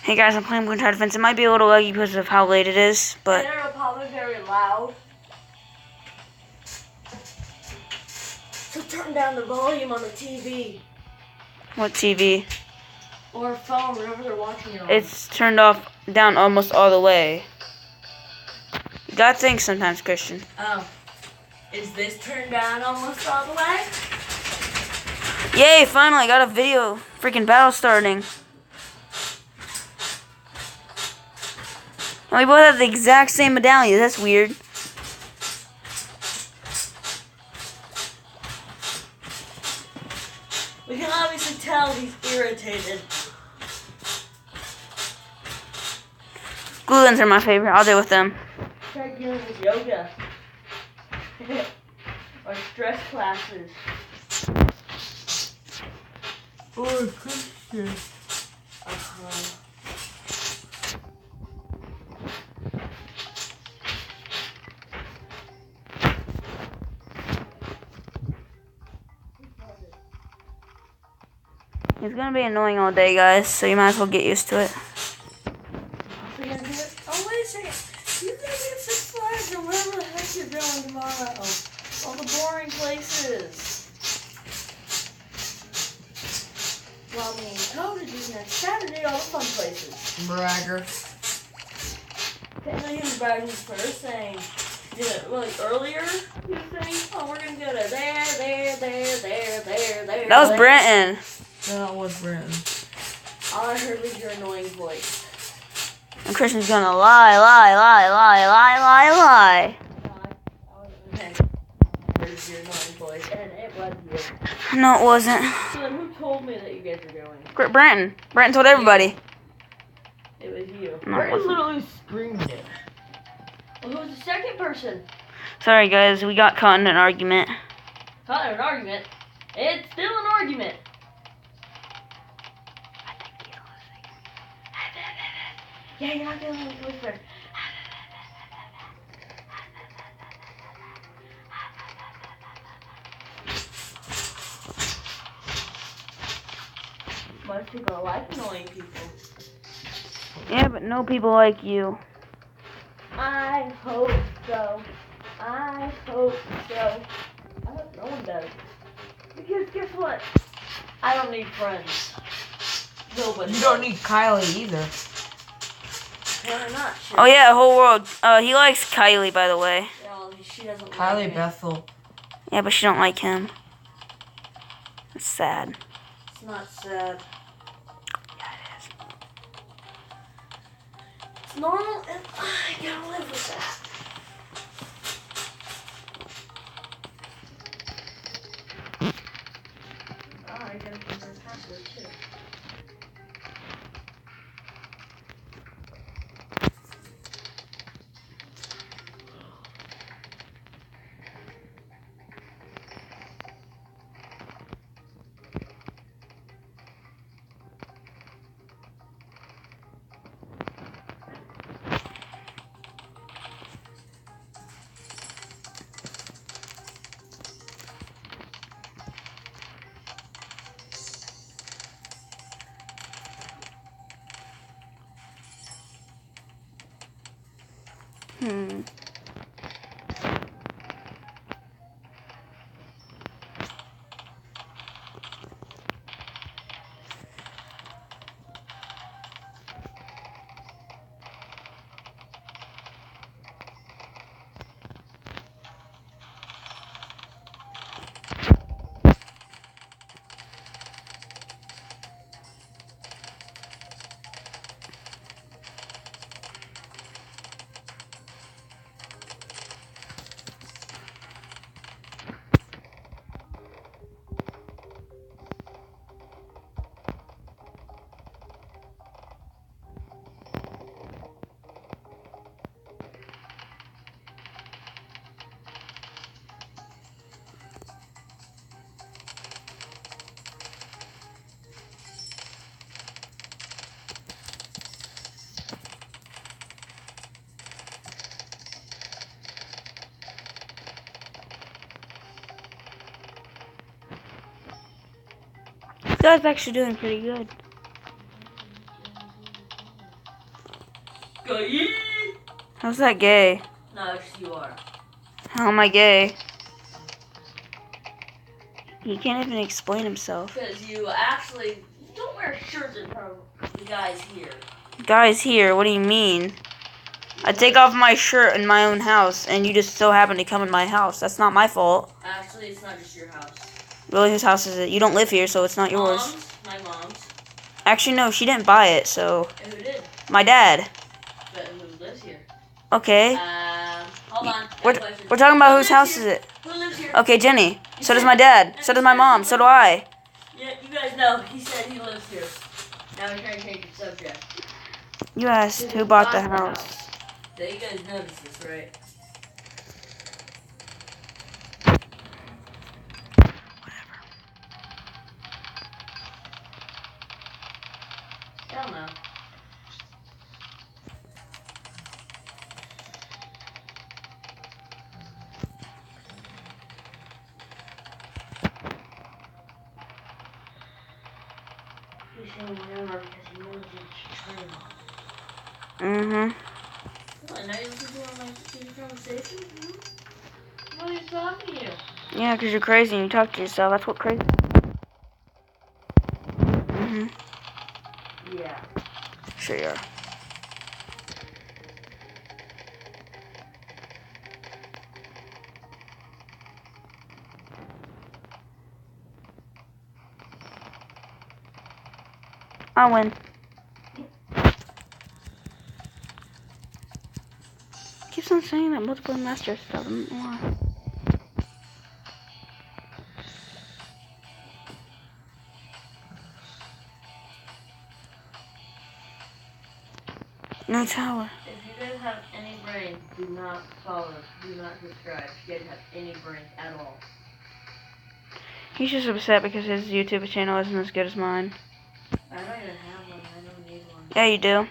Hey guys, I'm playing Moonshine Defense. It might be a little laggy because of how late it is, but... And it'll probably be very loud. So turn down the volume on the TV. What TV? Or phone, whatever they're watching it on. It's turned off, down almost all the way. You gotta think sometimes, Christian. Oh. Is this turned down almost all the way? Yay, finally, got a video freaking battle starting. And we both have the exact same medallion. That's weird. We can obviously tell he's irritated. Glue guns are my favorite. I'll deal with them. Try doing his yoga. Or stress classes. Or Christian. It's gonna be annoying all day, guys, so you might as well get used to it. Oh, wait a second. You gotta get Six Flags or wherever the heck you're going tomorrow. All the boring places. Well, me and Code are doing next Saturday, all the fun places. Bragger. Technically, he was bragging first, saying, earlier, he was saying, oh, we're gonna go to there. That was Brenton. That was Brenton. All I heard was your annoying voice. And Christian's gonna lie. Heard your annoying voice, and it was you. No, it wasn't. So then who told me that you guys were going? Brenton. Brenton told everybody. It was you. No, it Brenton wasn't. literally screamed it. Well, who was the second person? Sorry, guys, we got caught in an argument. Caught in an argument? It's still an argument. Yeah, you're not gonna let me whisper. Most people like annoying people. Yeah, but no people like you. I hope so. I hope so. I hope no one does. Because guess what? I don't need friends. Nobody. You don't need Kylie either. Apparently not. She, Oh yeah, the whole world. He likes Kylie, by the way. well, she doesn't like Kylie me. Bethel. Yeah, but she don't like him. It's sad. It's not sad. Yeah, it is. It's normal, and I gotta live with that. Oh, I gotta put her password too. This guy's actually doing pretty good. Gay. How's that gay? No, just you are. How am I gay? He can't even explain himself. Because you actually don't wear shirts in front of the guys here. Guys here, what do you mean? I take off my shirt in my own house, and you just so happen to come in my house. That's not my fault. Actually, it's not just your house. Really, whose house is it? You don't live here, so it's not yours. Mom's. My mom's. Actually, no, she didn't buy it, so... And who did? My dad. But who lives here? Okay. Hold on. We're talking about whose house is it? Who lives here? Okay, Jenny. So does my dad. So does my mom. So do I. Yeah, you guys know. He said he lives here. Now we're trying to change the subject. You asked who bought the house. So you guys noticed this, right? Whatever. Hell no. He's saying whatever because he knows it's true. Mm-hmm. What, now you listen to one of my stupid conversations? What are you talking to you? Yeah, because you're crazy and you talk to yourself. That's what crazy. Mm-hmm. Yeah. Sure you are. I win. Keeps on saying that multiple master stuff. I don't know why. No tower. If you guys have any brains, do not follow. Do not subscribe. If you guys have any brains at all. He's just upset because his YouTube channel isn't as good as mine. I don't even have one. I don't need one. Yeah, you do.